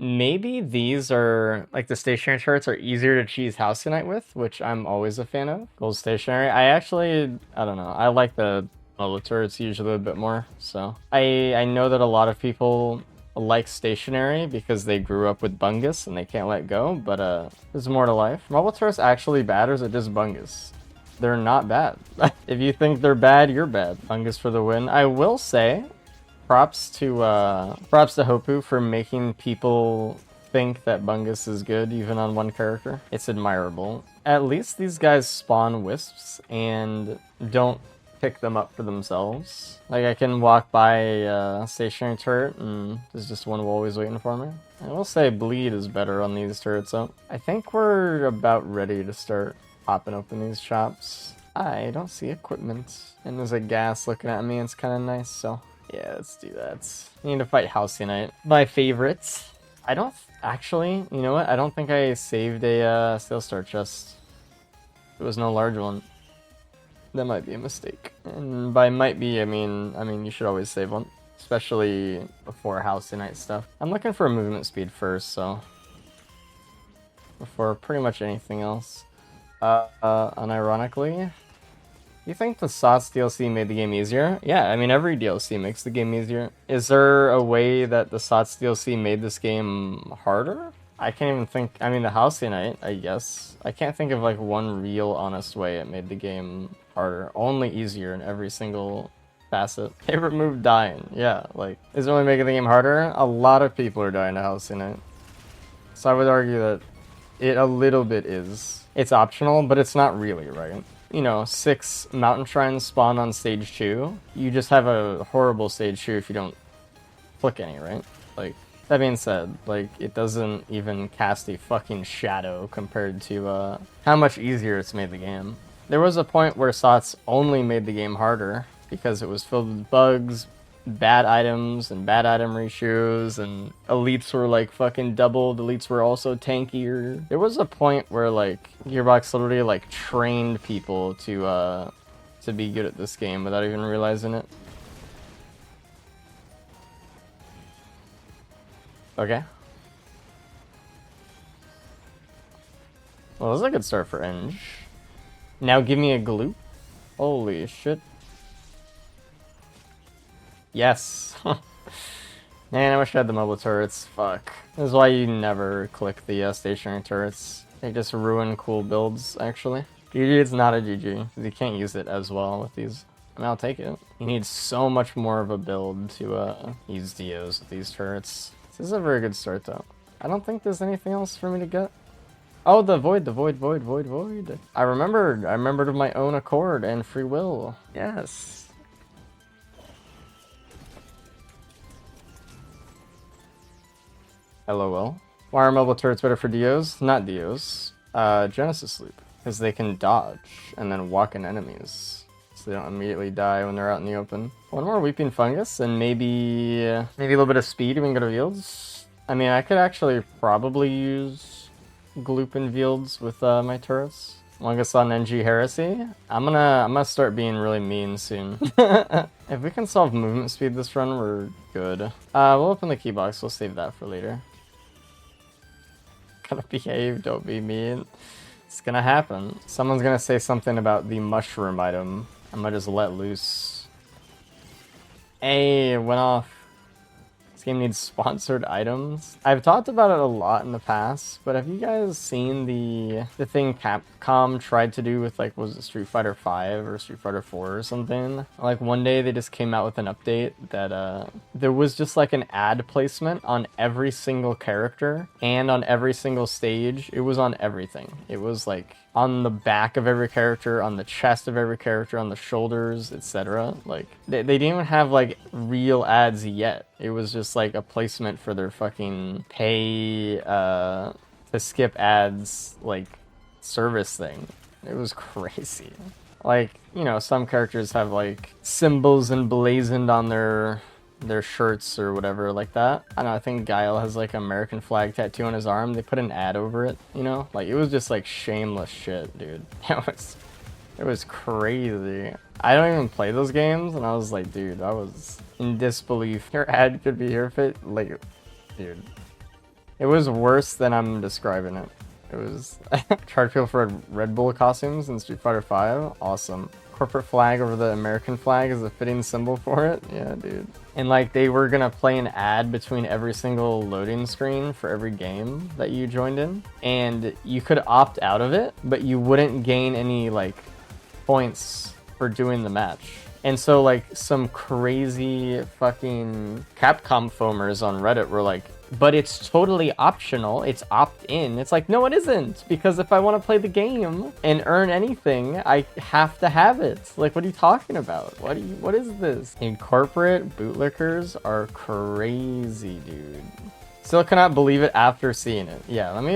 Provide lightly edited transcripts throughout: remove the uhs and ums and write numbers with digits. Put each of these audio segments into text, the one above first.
Maybe these are, like the stationary turrets are easier to cheese House Knight with, which I'm always a fan of. Gold stationary. I don't know. I like the mobile turrets usually a bit more. So I know that a lot of people like stationary because they grew up with Bungus and they can't let go, but there's more to life. Mobile turrets actually bad, or is it just Bungus? They're not bad. If you think they're bad, you're bad. Bungus for the win. I will say, props to Hopu for making people think that Bungus is good even on one character. It's admirable. At least these guys spawn wisps and don't pick them up for themselves. Like, I can walk by a stationary turret and there's just one always waiting for me. I will say bleed is better on these turrets though. I think we're about ready to start popping open these shops. I don't see equipment. And there's a gas looking at me. It's kind of nice, so yeah, let's do that. I need to fight House Knight. My favorite. I don't actually, you know what? I don't think I saved a Steel Star chest. There was no large one. That might be a mistake. And by might be, I mean you should always save one, especially before House Knight stuff. I'm looking for a movement speed first, so before pretty much anything else. Unironically, you think the SOTS DLC made the game easier? Yeah, I mean every DLC makes the game easier. Is there a way that the SOTS DLC made this game harder? I can't even think. I mean, the House Knight, I guess. I can't think of like one real honest way it made the game harder. Only easier in every single facet. They removed dying. Yeah, like, is it only making the game harder? A lot of people are dying to House Knight. So I would argue that it a little bit is. It's optional, but it's not really, right? You know, 6 mountain shrines spawn on stage 2. You just have a horrible stage 2 if you don't flick any, right? Like, that being said, like, it doesn't even cast a fucking shadow compared to how much easier it's made the game. There was a point where SOTS only made the game harder because it was filled with bugs, bad items, and bad item ratios, and elites were like fucking doubled, elites were also tankier. There was a point where like Gearbox literally like trained people to be good at this game without even realizing it. Okay. Well, this is a good start for Eng. Now give me a gloop. Holy shit. Yes. Man, I wish I had the mobile turrets. Fuck. This is why you never click the stationary turrets. They just ruin cool builds, actually. GG, it's not a GG. You can't use it as well with these. I mean, I'll take it. You need so much more of a build to use DOs with these turrets. This is a very good start, though. I don't think there's anything else for me to get. Oh, the void. I remembered of my own accord and free will. Yes. LOL. Why are mobile turrets better for DOs? Not DOs. Genesis Loop. Because they can dodge and then walk in enemies. So they don't immediately die when they're out in the open. One more Weeping Fungus and maybe a little bit of speed when we go to Fields. I mean, I could actually probably use Gloop and Fields with my turrets. Longest on NG Heresy. I'm gonna start being really mean soon. If we can solve movement speed this run, we're good. We'll open the key box. We'll save that for later. Gotta behave. Don't be mean. It's gonna happen. Someone's gonna say something about the mushroom item. I'm gonna just let loose. Hey, it went off. This game needs sponsored items. I've talked about it a lot in the past, but have you guys seen the thing Capcom tried to do with, like, was it Street Fighter 5 or Street Fighter 4 or something? Like, one day they just came out with an update that there was just like an ad placement on every single character and on every single stage. It was on everything. It was like on the back of every character, on the chest of every character, on the shoulders, etc. Like, they didn't even have like real ads yet. It was just like a placement for their fucking pay to skip ads like service thing. It was crazy. Like, you know, some characters have like symbols emblazoned on their shirts or whatever like that. I don't know, I think Guile has like American flag tattoo on his arm. They put an ad over it, you know? Like, it was just like shameless shit, dude. It was crazy. I don't even play those games, and I was like, dude, I was in disbelief. Your ad could be here fit, like, dude. It was worse than I'm describing it. It was charge people for Red Bull costumes in Street Fighter 5. Awesome. Corporate flag over the American flag is a fitting symbol for it. Yeah, dude. And like they were gonna play an ad between every single loading screen for every game that you joined in, and you could opt out of it, but you wouldn't gain any like points for doing the match. And so like some crazy fucking Capcom foamers on Reddit were like, but it's totally optional, it's opt-in. It's like, no, it isn't, because if I want to play the game and earn anything, I have to have it. Like, what are you talking about? What is this? And corporate bootlickers are crazy, dude. Still cannot believe it after seeing it. Yeah, let me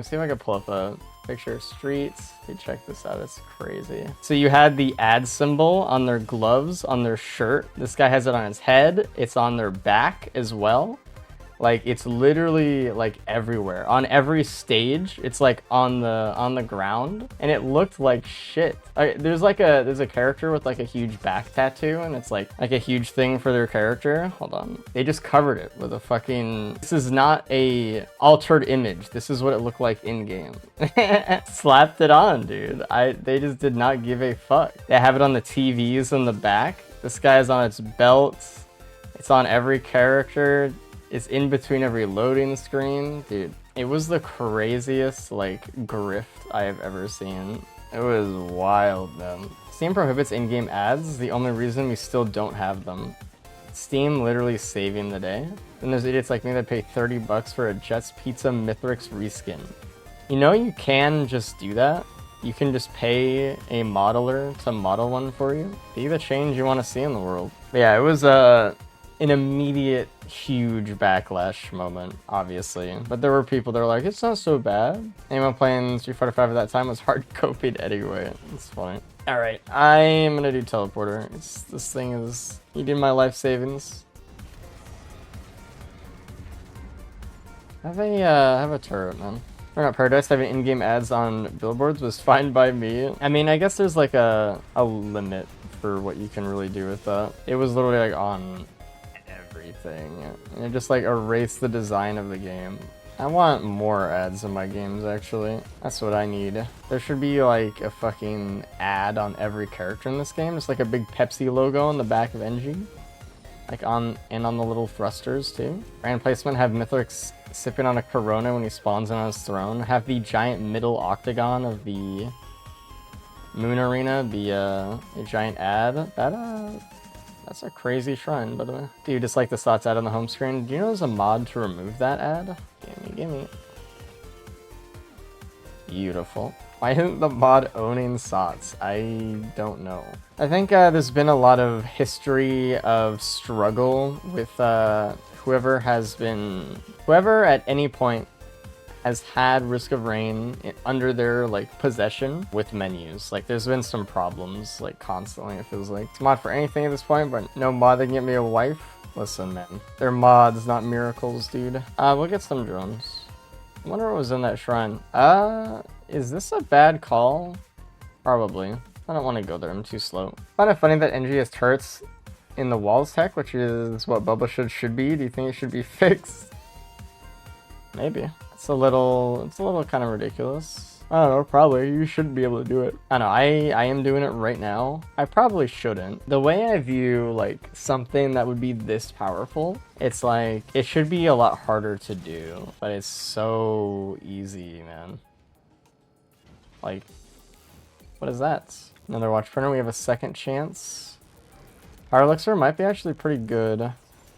see if I can pull up a picture of Streets. Hey, check this out, it's crazy. So you had the ad symbol on their gloves, on their shirt. This guy has it on his head. It's on their back as well. Like, it's literally like everywhere. On every stage, it's like on the ground, and it looked like shit. There's a character with like a huge back tattoo, and it's like a huge thing for their character. Hold on. They just covered it with a fucking... This is not a altered image. This is what it looked like in game. Slapped it on, dude. They just did not give a fuck. They have it on the TVs in the back. This guy's on its belt. It's on every character. It's in between every loading screen. Dude, it was the craziest, like, grift I have ever seen. It was wild, man. Steam prohibits in-game ads. The only reason we still don't have them. Steam literally saving the day. And there's idiots like me that pay 30 bucks for a Jets Pizza Mithrix reskin. You know you can just do that? You can just pay a modeler to model one for you. Be the change you want to see in the world. But yeah, it was an immediate huge backlash moment, obviously, but there were people that were like, it's not so bad. Anyone playing Street Fighter 5 at that time was hard copied anyway. It's funny. All right, I am gonna do teleporter. This thing is eating my life savings. Have a turret, man. Or not Paradise, having in-game ads on billboards was fine by me. I mean, I guess there's like a limit for what you can really do with that. It was literally like on everything, and it just like erased the design of the game. I want more ads in my games, actually. That's what I need. There should be like a fucking ad on every character in this game, just like a big Pepsi logo on the back of NG, like on the little thrusters too. Brand placement: have Mithrix sipping on a Corona when he spawns in on his throne. Have the giant middle octagon of the Moon Arena be a giant ad. That's a crazy shrine, by the way. Dude, just like the slots ad on the home screen. Do you know there's a mod to remove that ad? Gimme. Beautiful. Why isn't the mod owning SOTs? I don't know. I think there's been a lot of history of struggle with whoever at any point has had Risk of Rain under their like possession with menus. Like, there's been some problems like constantly. It feels like it's mod for anything at this point, but no mod that can get me a wife. Listen, man, they're mods, not miracles, dude. We'll get some drones. I wonder what was in that shrine. Is this a bad call? Probably. I don't want to go there. I'm too slow. I find it funny that NG has turrets in the walls tech, which is what Bubble should be. Do you think it should be fixed? Maybe. It's a little kind of ridiculous. I don't know, probably. You shouldn't be able to do it. I don't know, I am doing it right now. I probably shouldn't. The way I view, like, something that would be this powerful, it's like, it should be a lot harder to do, but it's so easy, man. Like, what is that? Another watch printer. We have a second chance. Power Elixir might be actually pretty good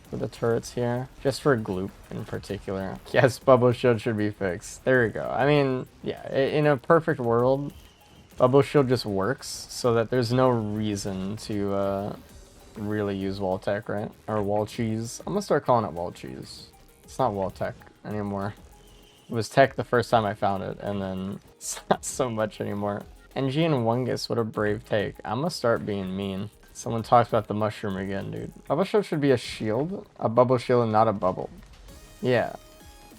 for the turrets here, just for Gloop in particular. Yes, Bubble Shield should be fixed. There we go. I mean, yeah, in a perfect world, Bubble Shield just works so that there's no reason to really use wall tech, right? Or wall cheese. I'm gonna start calling it wall cheese. It's not wall tech anymore. It was tech the first time I found it, and then it's not so much anymore. NG and Wungus, what a brave take. I'm gonna start being mean. Someone talks about the mushroom again, dude. Bubble Shield should be a shield. A bubble shield and not a bubble. Yeah.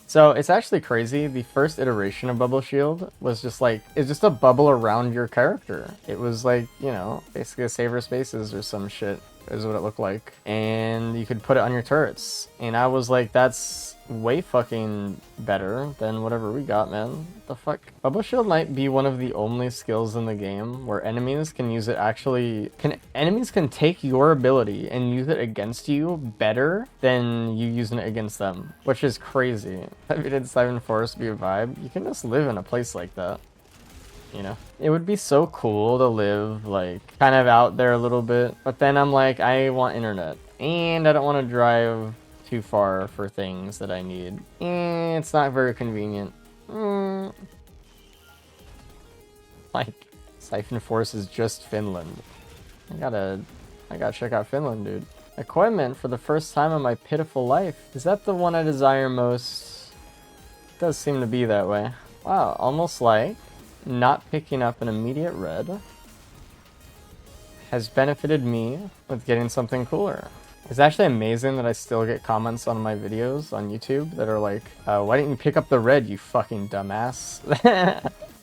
So it's actually crazy. The first iteration of Bubble Shield was just like, it's just a bubble around your character. It was like, you know, basically a saver spaces or some shit. is what it looked like. And you could put it on your turrets. And I was like, that's way fucking better than whatever we got, man. What the fuck? Bubble Shield might be one of the only skills in the game where enemies can use it enemies can take your ability and use it against you better than you using it against them, which is crazy. If you did Siphon Forest be a vibe, you can just live in a place like that. You know, it would be so cool to live like kind of out there a little bit, but then I'm like, I want internet and I don't want to drive too far for things that I need. It's not very convenient. Like, Siphon Force is just Finland. I gotta check out Finland, dude. Equipment for the first time in my pitiful life. Is that the one I desire most? It does seem to be that way. Wow, almost like not picking up an immediate red has benefited me with getting something cooler. It's actually amazing that I still get comments on my videos on YouTube that are like, why didn't you pick up the red, you fucking dumbass?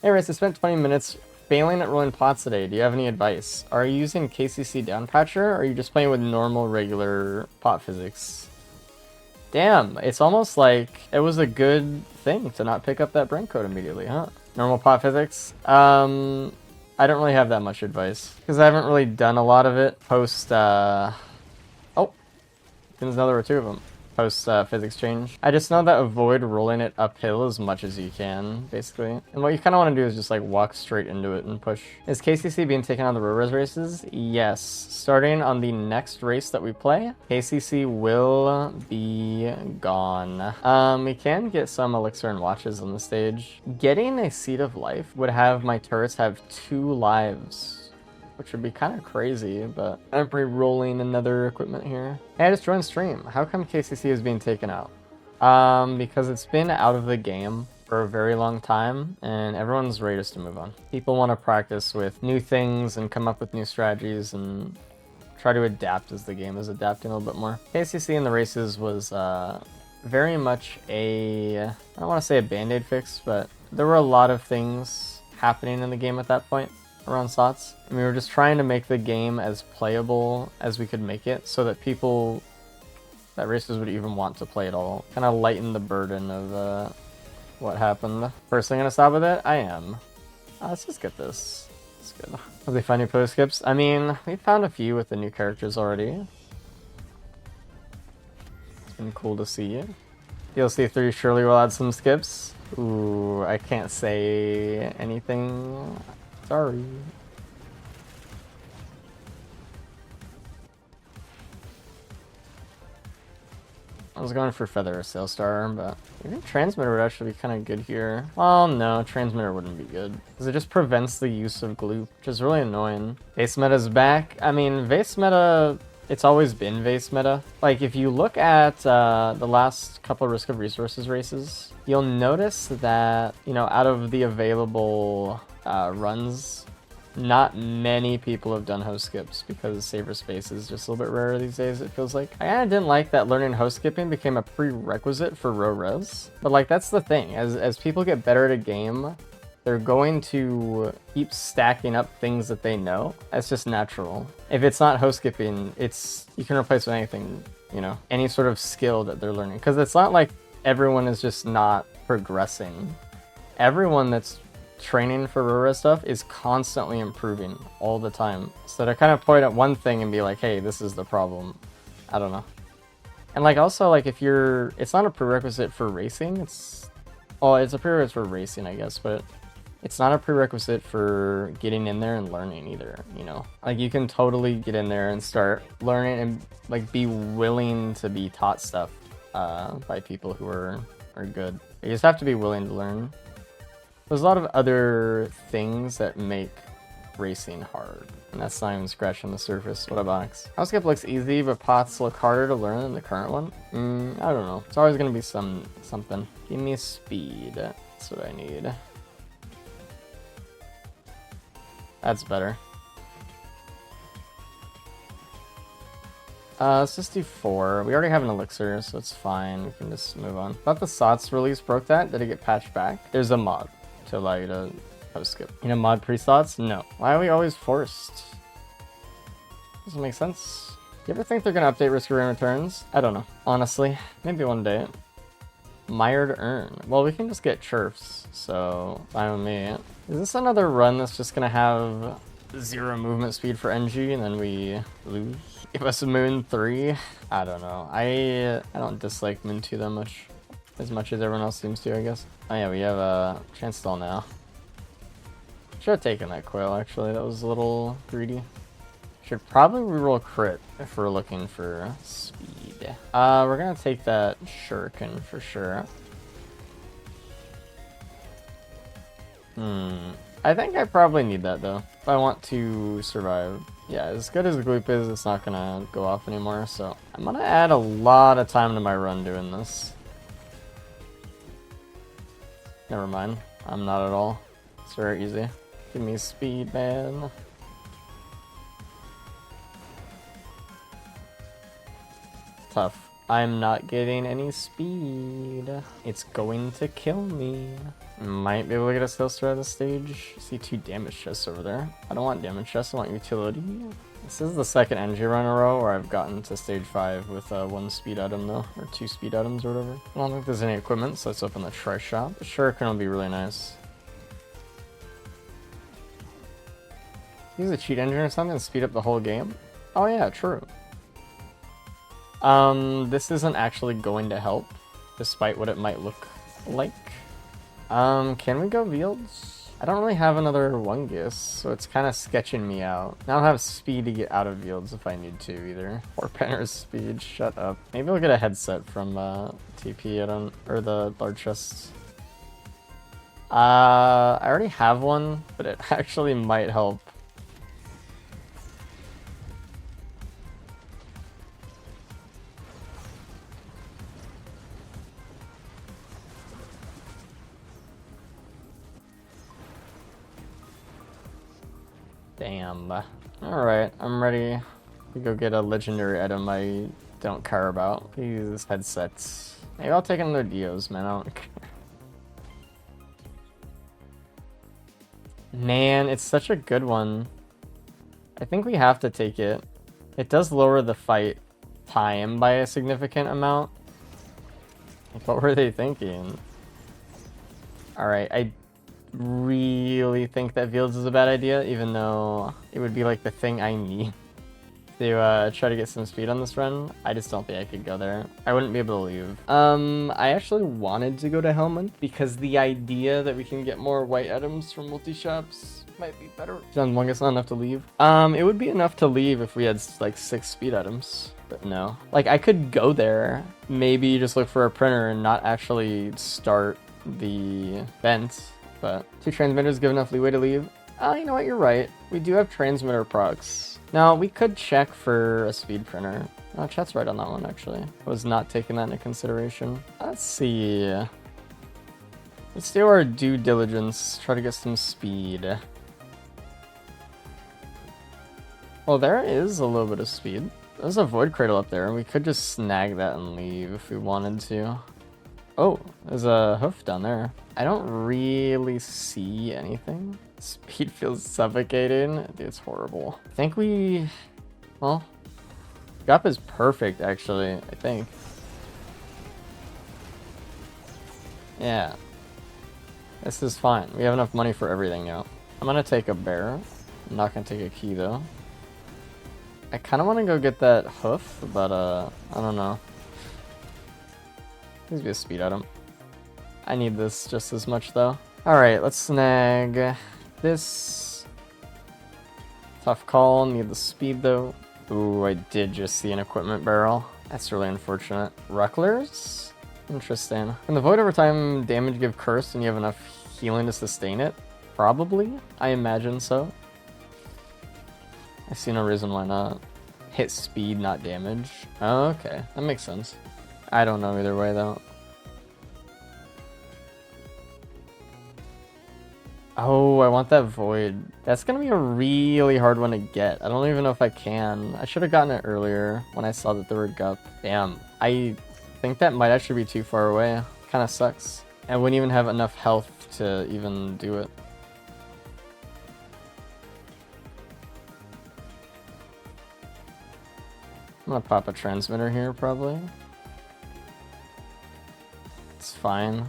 Anyways, I spent 20 minutes failing at rolling pots today. Do you have any advice? Are you using KCC downpatcher, or are you just playing with normal, regular pot physics? Damn, it's almost like it was a good thing to not pick up that brand code immediately, huh? Normal pot physics? I don't really have that much advice, because I haven't really done a lot of it post, there's another two of them. Post physics change. I just know that avoid rolling it uphill as much as you can, basically. And what you kind of want to do is just like walk straight into it and push. Is KCC being taken on the Rorez races? Yes. Starting on the next race that we play, KCC will be gone. We can get some elixir and watches on the stage. Getting a Seed of Life would have my turrets have 2 lives, which would be kind of crazy, but I'm re-rolling another equipment here. Hey, I just joined stream. How come KCC is being taken out? Because it's been out of the game for a very long time, and everyone's ready to move on. People want to practice with new things and come up with new strategies and try to adapt as the game is adapting a little bit more. KCC in the races was very much I don't want to say a band-aid fix, but there were a lot of things happening in the game at that point around slots. And we were just trying to make the game as playable as we could make it so that racers would even want to play it all. Kind of lighten the burden of what happened. First thing I'm gonna stop with it? I am. Let's just get this. It's good. Will they find new post skips? I mean, we found a few with the new characters already. It's been cool to see. DLC 3 surely will add some skips. Ooh, I can't say anything. Sorry. I was going for Feather or Sailstar, but I think Transmitter would actually be kind of good here. Well, no, Transmitter wouldn't be good, because it just prevents the use of Glue, which is really annoying. Vase meta's back. I mean, Vase meta, it's always been Vase meta. Like, if you look at the last couple Risk of Resources races, you'll notice that, you know, out of the available runs, not many people have done host skips because saver space is just a little bit rarer these days, it feels like. I kinda didn't like that learning host skipping became a prerequisite for row res. But like, that's the thing, as people get better at a game, they're going to keep stacking up things that they know. That's just natural. If it's not host skipping, you can replace with anything, you know, any sort of skill that they're learning. Because it's not like everyone is just not progressing. Everyone that's training for Rora stuff is constantly improving all the time. So to kind of point at one thing and be like, hey, this is the problem. I don't know. And like also like if it's not a prerequisite for racing, it's a prerequisite for racing, I guess, but it's not a prerequisite for getting in there and learning either, you know? Like you can totally get in there and start learning and like be willing to be taught stuff by people who are good. You just have to be willing to learn. There's a lot of other things that make racing hard, and that's not even scratching the surface. What about Onyx? House skip looks easy, but pots look harder to learn than the current one. I don't know. It's always gonna be something. Give me speed. That's what I need. That's better. Let's just do 4. We already have an elixir, so it's fine. We can just move on. Thought the SOTS release broke that. Did it get patched back? There's a mod to allow you to post skip. You know, mod pre-slots? No. Why are we always forced? Doesn't make sense. You ever think they're gonna update risk of rain returns? I don't know. Honestly, maybe one day. Mired Urn. Well, we can just get chirps, so fine with me. Is this another run that's just gonna have 0 movement speed for NG and then we lose? Give us a Moon 3? I don't know. I don't dislike Moon 2 that much. As much as everyone else seems to, I guess. Oh yeah, we have a chance stall now. Should have taken that coil, actually. That was a little greedy. Should probably reroll crit if we're looking for speed. We're gonna take that shuriken for sure. I think I probably need that though, if I want to survive. Yeah, as good as the gloop is, it's not gonna go off anymore, so I'm gonna add a lot of time to my run doing this. Never mind, I'm not at all. It's very easy. Give me speed, man. Tough. I'm not getting any speed. It's going to kill me. Might be able to get a skill star at this stage. See 2 damage chests over there. I don't want damage chests, I want utility. This is the second NG run in a row where I've gotten to stage 5 with 1 speed item though, or 2 speed items or whatever. I don't think there's any equipment, so let's open the try shop. The shuriken will be really nice. Use a cheat engine or something and speed up the whole game? Oh yeah, true. This isn't actually going to help, despite what it might look like. Can we go Fields? I don't really have another Wungus, so it's kind of sketching me out. I don't have speed to get out of Fields if I need to either. Or Penner's speed, shut up. Maybe I'll get a headset from TP, or the large chests. I already have one, but it actually might help. Damn. Alright, I'm ready to go get a legendary item I don't care about. These headsets. Maybe I'll take another Dios, man. I don't care. Man, it's such a good one. I think we have to take it. It does lower the fight time by a significant amount. Like, what were they thinking? Alright, I really think that Fields is a bad idea, even though it would be like the thing I need to try to get some speed on this run. I just don't think I could go there. I wouldn't be able to leave. I actually wanted to go to Helmand because the idea that we can get more white items from multi-shops might be better. John Mungus not enough to leave. It would be enough to leave if we had like 6 speed items. But no. Like, I could go there, maybe just look for a printer and not actually start the vent. But 2 transmitters give enough leeway to leave. Oh, you know what? You're right. We do have transmitter procs. Now, we could check for a speed printer. Oh, chat's right on that one, actually. I was not taking that into consideration. Let's see. Let's do our due diligence. Try to get some speed. Well, there is a little bit of speed. There's a void cradle up there. We could just snag that and leave if we wanted to. Oh, there's a hoof down there. I don't really see anything. Speed feels suffocating. Dude, it's horrible. I think we... Well, Gup is perfect, actually, I think. Yeah. This is fine. We have enough money for everything now. I'm gonna take a bear. I'm not gonna take a key, though. I kind of want to go get that hoof, but, I don't know. Please be a speed item. I need this just as much, though. Alright, let's snag this. Tough call. Need the speed, though. Ooh, I did just see an equipment barrel. That's really unfortunate. Rucklers? Interesting. Can the void over time damage give curse and you have enough healing to sustain it? Probably. I imagine so. I see no reason why not. Hit speed, not damage. Oh, okay. That makes sense. I don't know either way, though. Oh, I want that void. That's gonna be a really hard one to get. I don't even know if I can. I should have gotten it earlier when I saw that there were gup. Damn. I think that might actually be too far away. Kind of sucks. I wouldn't even have enough health to even do it. I'm gonna pop a transmitter here, probably. It's fine.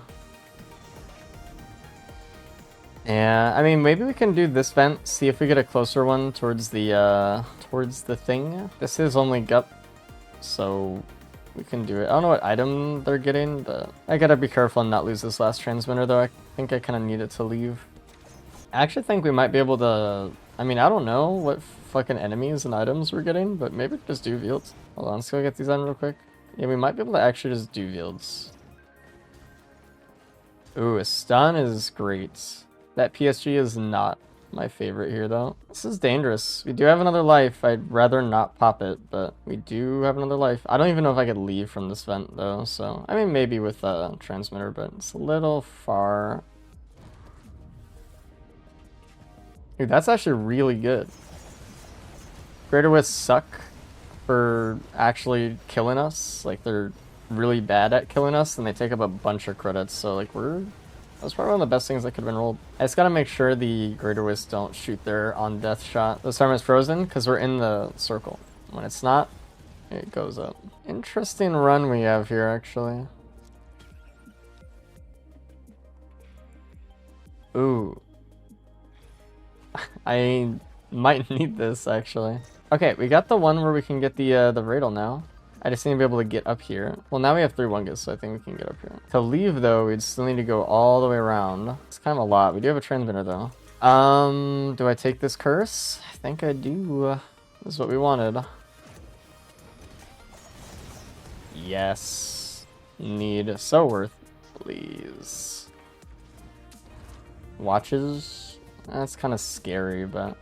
Yeah, I mean, maybe we can do this vent, see if we get a closer one towards the thing. This is only gut, so we can do it. I don't know what item they're getting, but I gotta be careful and not lose this last transmitter, though. I think I kind of need it to leave. I actually think we might be able to... I mean, I don't know what fucking enemies and items we're getting, but maybe just do fields. Hold on, let's go get these on real quick. Yeah, we might be able to actually just do fields. Ooh, a stun is great. That PSG is not my favorite here, though. This is dangerous. We do have another life. I'd rather not pop it, but we do have another life. I don't even know if I could leave from this vent, though, so... I mean, maybe with a transmitter, but it's a little far. Dude, that's actually really good. Greater Wits suck for actually killing us. Like, they're really bad at killing us, and they take up a bunch of credits, so, like, that's probably one of the best things that could have been rolled. I just gotta make sure the Greater Wisps don't shoot their on-death shot. This time it's frozen, because we're in the circle. When it's not, it goes up. Interesting run we have here, actually. Ooh. I might need this, actually. Okay, we got the one where we can get the Radal now. I just need to be able to get up here. Well, now we have 3 Wungas, so I think we can get up here. To leave, though, we'd still need to go all the way around. It's kind of a lot. We do have a transmitter, though. Do I take this curse? I think I do. This is what we wanted. Yes. Need so worth. Please. Watches? That's kind of scary, but...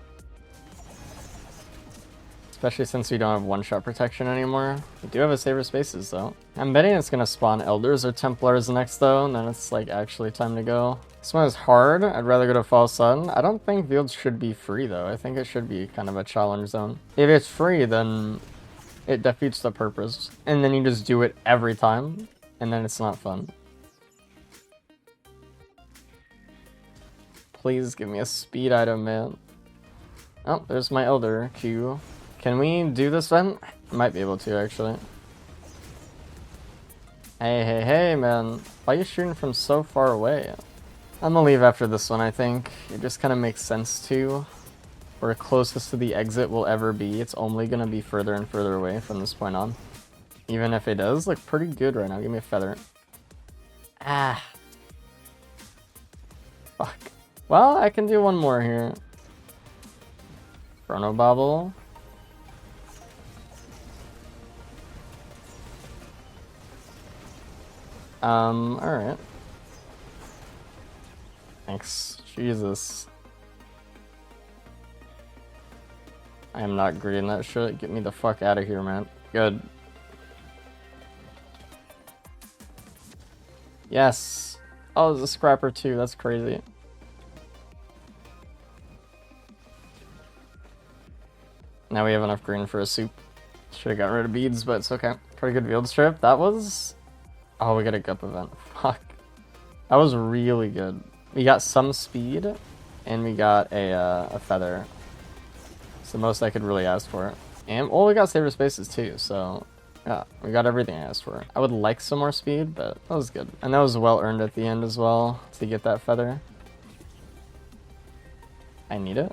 especially since we don't have one-shot protection anymore. We do have a Saber Spaces, though. I'm betting it's gonna spawn Elders or Templars next, though, and then it's, like, actually time to go. This one is hard. I'd rather go to False Sun. I don't think fields should be free, though. I think it should be kind of a challenge zone. If it's free, then it defeats the purpose. And then you just do it every time, and then it's not fun. Please give me a speed item, man. Oh, there's my Elder Q. Can we do this then? Might be able to, actually. Hey, man. Why are you shooting from so far away? I'm gonna leave after this one, I think. It just kind of makes sense to. We're closest to the exit we'll ever be. It's only gonna be further and further away from this point on. Even if it does look pretty good right now. Give me a feather. Ah. Fuck. Well, I can do one more here. Chrono Bobble. Alright. Thanks. Jesus. I am not greeting that shit. Get me the fuck out of here, man. Good. Yes. Oh, there's a scrapper too. That's crazy. Now we have enough green for a soup. Should have gotten rid of beads, but it's okay. Pretty good field strip. That was... oh, we got a gup event. Fuck. That was really good. We got some speed, and we got a feather. It's the most I could really ask for. And, well, we got Saber Spaces too, so... yeah, we got everything I asked for. I would like some more speed, but that was good. And that was well earned at the end as well, to get that feather. I need it.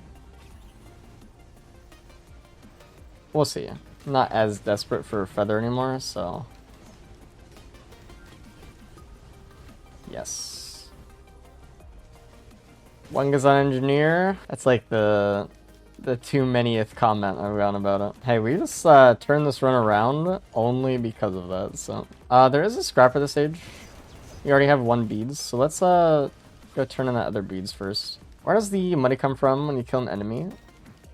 We'll see. I'm not as desperate for a feather anymore, so... yes. Wungazon Engineer. That's like the too manyth comment I've gotten about it. Hey, we just turned this run around only because of that, so... there is a scrapper this stage. We already have 1 beads, so let's go turn in that other beads first. Where does the money come from when you kill an enemy?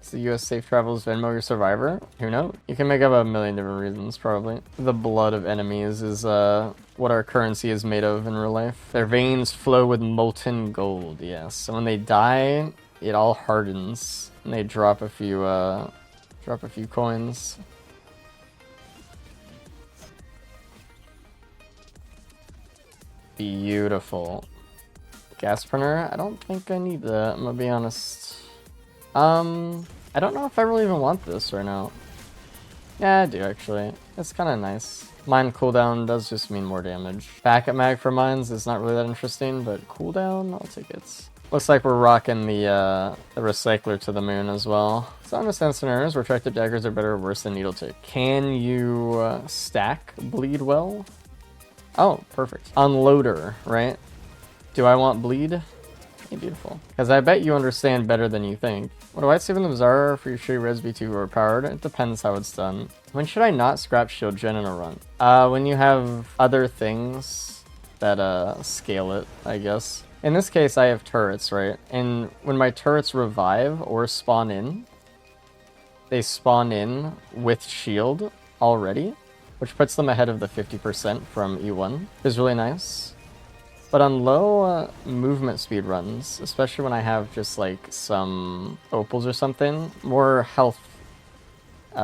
Is the US Safe Travels Venmo your survivor? Who knows? You can make up a million different reasons, probably. The blood of enemies is what our currency is made of in real life. Their veins flow with molten gold, yes. So when they die, it all hardens. And they drop a few coins. Beautiful. Gas printer? I don't think I need that, I'm gonna be honest. I don't know if I really even want this right now. Yeah, I do actually. It's kind of nice. Mine cooldown does just mean more damage. Packet mag for mines is not really that interesting, but cooldown, I'll take it. Looks like we're rocking the recycler to the moon as well. So understand scenarios where tractor daggers are better or worse than needle tick. Can you stack bleed well? Oh, perfect. Unloader, right? Do I want bleed? Hey, beautiful. Because I bet you understand better than you think. What do I save in the Bazaar for your shitty res B2 overpowered? It depends how it's done. When should I not scrap shield gen in a run? When you have other things that scale it, I guess. In this case, I have turrets, right? And when my turrets revive or spawn in, they spawn in with shield already, which puts them ahead of the 50% from E1. Is really nice. But on low movement speed runs, especially when I have just like some opals or something, more health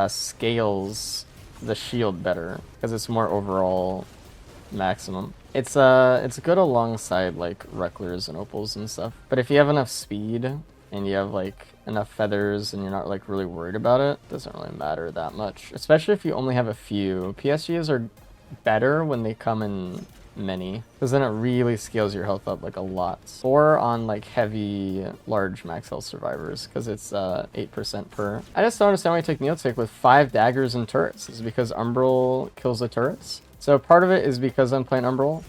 scales the shield better because it's more overall maximum. It's good alongside like Recklers and opals and stuff. But if you have enough speed and you have like enough feathers and you're not like really worried about it, it doesn't really matter that much. Especially if you only have a few. PSGs are better when they come in many, because then it really scales your health up like a lot. Or on like heavy large max health survivors, because it's 8% per. I just don't understand why you take Neotic with 5 daggers and turrets. Is it because umbral kills the turrets? So part of it is because I'm playing umbral.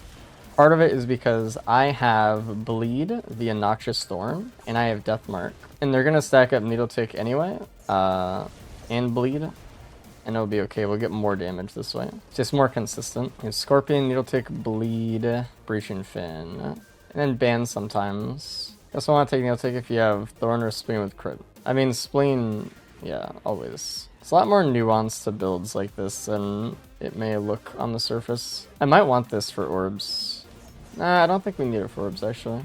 Part of it is because I have bleed, the Obnoxious Thorn, and I have Deathmark, and they're gonna stack up needle tick anyway, and bleed, and it'll be okay. We'll get more damage this way. It's just more consistent. Scorpion, needle tick, bleed, breaching fin, and then ban sometimes. You also want to take needle tick if you have thorn or spleen with crit. I mean spleen, yeah, always. It's a lot more nuanced to builds like this than it may look on the surface. I might want this for orbs. Nah, I don't think we need it for orbs actually.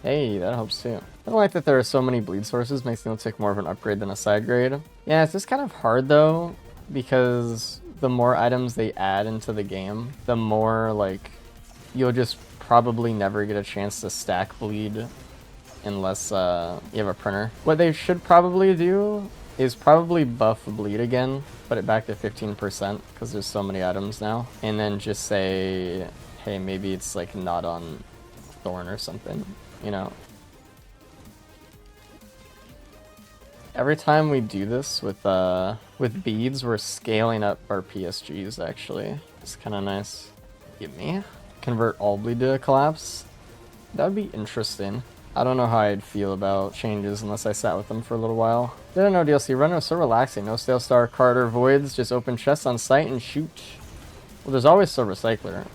Hey, that helps too. I don't like that there are so many bleed sources, makes needle tick more of an upgrade than a side grade. Yeah, it's just kind of hard though, because the more items they add into the game, the more like you'll just probably never get a chance to stack bleed unless you have a printer. What they should probably do is probably buff bleed again, put it back to 15% because there's so many items now, and then just say, hey, maybe it's like not on thorn or something, you know. Every time we do this with beads, we're scaling up our PSGs actually. It's kind of nice. Give me. Convert all bleed to a collapse. That would be interesting. I don't know how I'd feel about changes unless I sat with them for a little while. Didn't know DLC run was so relaxing. No stale star card or voids, just open chests on site and shoot. Well, there's always still recycler,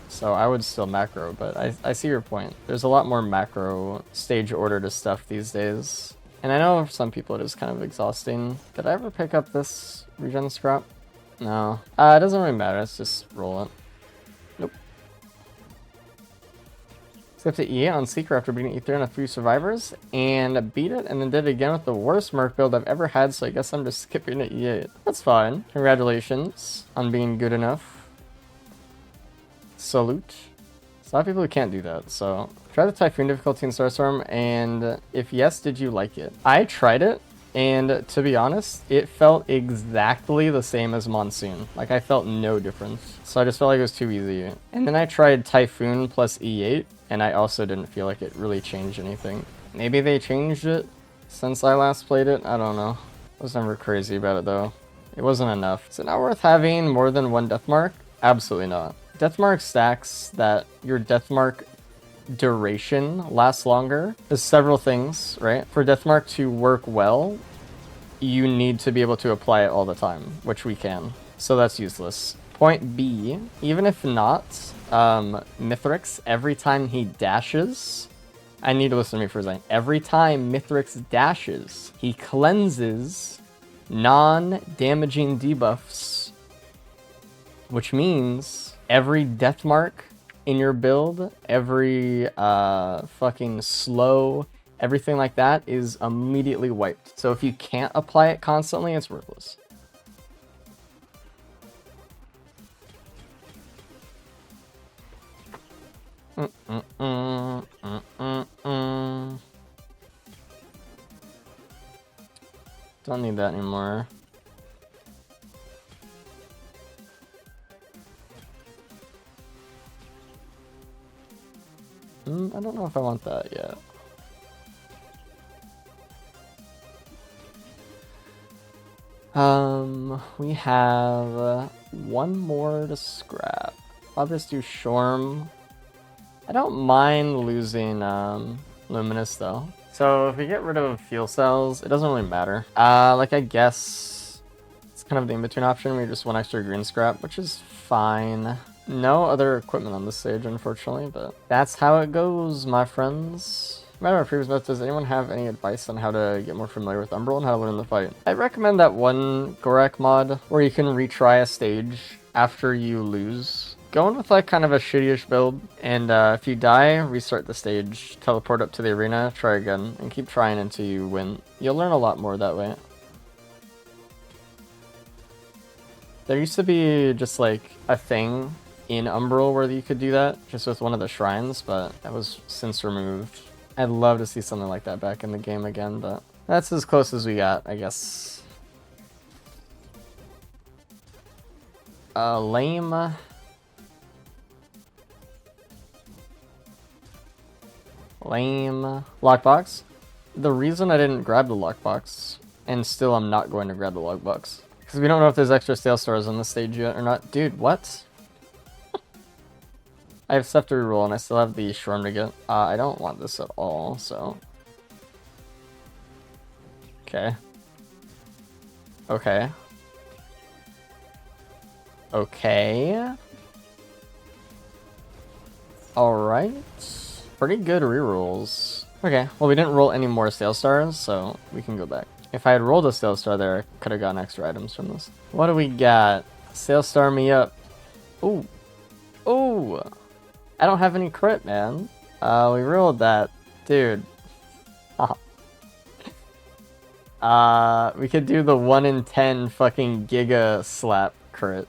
so I would still macro, but I see your point. There's a lot more macro stage order to stuff these days. And I know for some people it is kind of exhausting. Did I ever pick up this regen scrap? No. It doesn't really matter, let's just roll it. Nope. Skip to E8 on Seeker after beating E3 on a few survivors, and beat it, and then did it again with the worst Merc build I've ever had, so I guess I'm just skipping to E8. That's fine. Congratulations on being good enough. Salute. There's a lot of people who can't do that, so... Try the Typhoon difficulty in Starstorm, and if yes, did you like it? I tried it, and to be honest, it felt exactly the same as Monsoon. Like, I felt no difference. So I just felt like it was too easy. And then I tried Typhoon plus E8, and I also didn't feel like it really changed anything. Maybe they changed it since I last played it? I don't know. I was never crazy about it, though. It wasn't enough. Is it not worth having more than one Deathmark? Absolutely not. Deathmark stacks that your Deathmark duration lasts longer. There's several things, right? For Deathmark to work well, you need to be able to apply it all the time, which we can. So that's useless. Point B, even if not, Mithrix, every time he dashes, I need to listen to me for a second. Every time Mithrix dashes, he cleanses non-damaging debuffs, which means every Deathmark in your build, every fucking slow, everything like that is immediately wiped. So if you can't apply it constantly, it's worthless. Don't need that anymore. I don't know if I want that yet. We have one more to scrap. I'll just do Shorm. I don't mind losing Luminous though. So if we get rid of fuel cells, it doesn't really matter. Like I guess it's kind of the in-between option. We just want extra green scrap, which is fine. No other equipment on this stage, unfortunately, but that's how it goes, my friends. Matter of previous notes, does anyone have any advice on how to get more familiar with Umbral and how to win the fight? I recommend that one Gorak mod where you can retry a stage after you lose. Go in with like kind of a shitty-ish build, and if you die, restart the stage, teleport up to the arena, try again, and keep trying until you win. You'll learn a lot more that way. There used to be just like a thing in Umbral where you could do that, just with one of the shrines, but that was since removed. I'd love to see something like that back in the game again, but that's as close as we got, I guess. Lame. Lame. Lockbox. The reason I didn't grab the lockbox, and still I'm not going to grab the lockbox, because we don't know if there's extra sale stars on this stage yet or not. Dude, what? I have stuff to reroll and I still have the Shorm to get. I don't want this at all, so. Okay. Okay. Okay. Alright. Pretty good rerolls. Okay, well we didn't roll any more sale stars, so we can go back. If I had rolled a sale star there, I could have gotten extra items from this. What do we got? Sale star me up. Ooh. Ooh. I don't have any crit, man. We rolled that. Dude. We could do the 1 in 10 fucking Giga slap crit.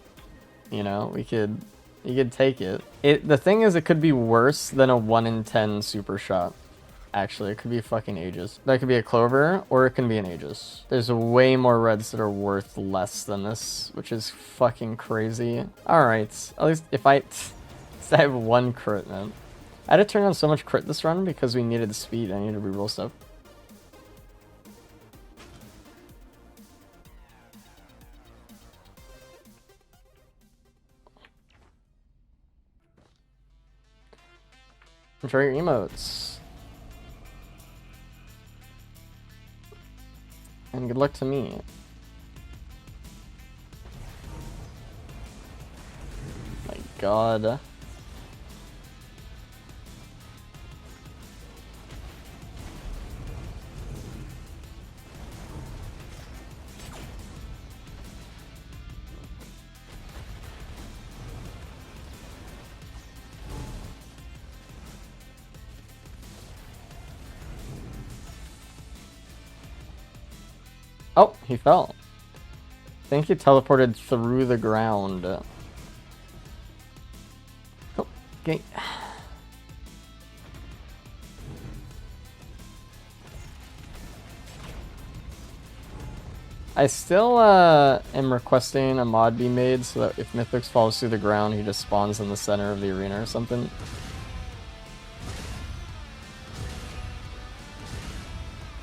You know, you could take it. The thing is, it could be worse than a 1 in 10 super shot. Actually, it could be fucking Aegis. That could be a Clover, or it can be an Aegis. There's way more reds that are worth less than this, which is fucking crazy. Alright, at least if I have one crit, man. I had to turn on so much crit this run because we needed the speed. I needed to reroll stuff. Enjoy your emotes. And good luck to me. My god. Oh, he fell. I think he teleported through the ground. Oh, okay. I still am requesting a mod be made so that if Mythix falls through the ground, he just spawns in the center of the arena or something.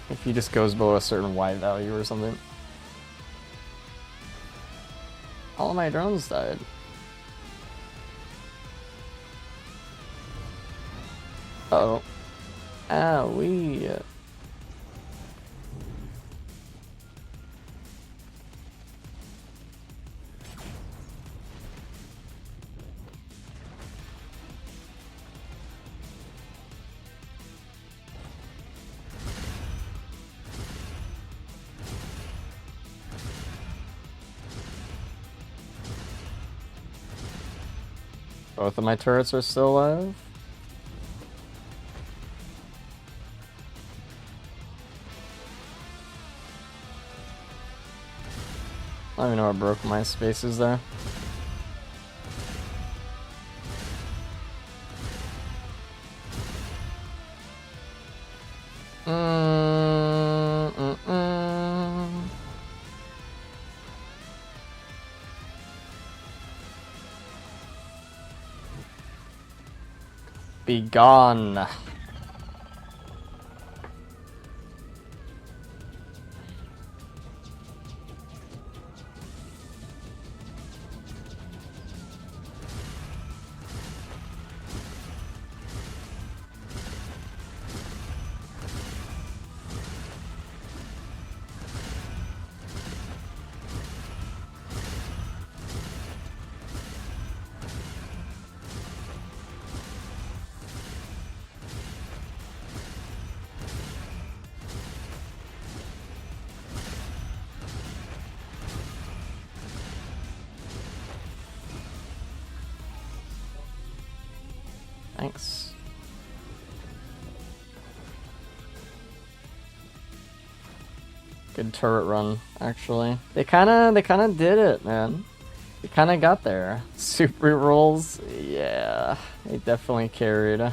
If he just goes below a certain Y value or something. All of my drones died. Uh-oh. Owie. Both of my turrets are still alive. I don't even know what broke my spaces there. Be gone. Thanks. Good turret run, actually. They kinda did it, man. They kinda got there. Super rolls, yeah, they definitely carried.